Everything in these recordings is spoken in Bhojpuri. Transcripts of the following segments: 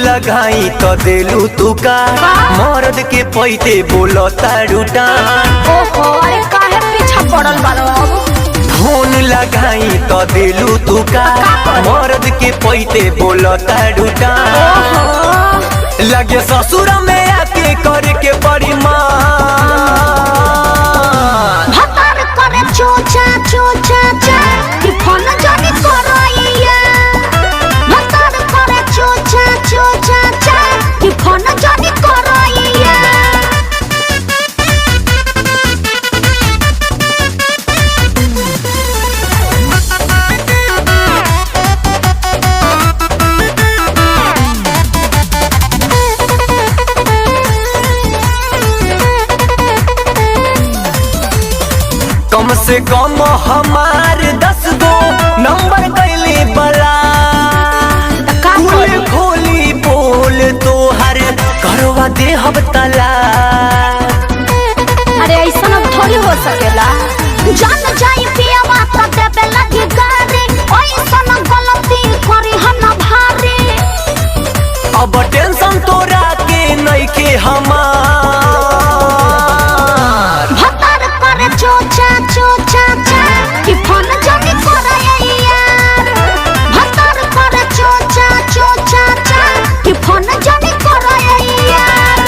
लगाई तो दिलू तू का मर्द के पैते बोलो तारुटा। ओहो अरे काहे पीछा पड़ल बारो फोन लगाई तो दिलू तू का मर्द के पैते बोलो तारुटा। लगे ससुर में आके करे के परिमाण भतार करे चोचा चोचा चा कि फोन जानी करइया। भतार करे चोचा चोचा चा कि फोन जानी करइया। कम से कम हमार 10 गो नंबर कैले बला खोली बोल तो हर करवा दे हम तला। अरे ऐसा अब थोड़ी हो सकेला। जान जाई पिया बात देबे लगी गारे ऐसा न गलती करी हम भारे। अब टेंशन तोरा के नहीं के हमार भतार करे चोचा चोचा चा कि फोन जानी करइया यार। भतार करे चोचा चोचा चा कि फोन जानी करइया यार।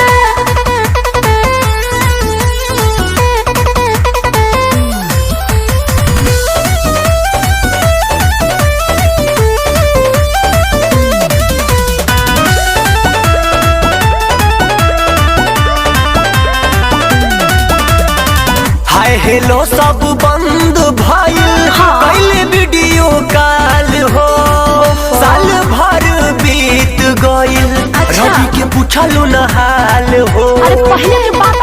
हाय हेलो सब बंद भइल पहले वीडियो कॉल हो। साल भर बीत गइल रवि के पूछलू न हाल हो। अरे पहले के बात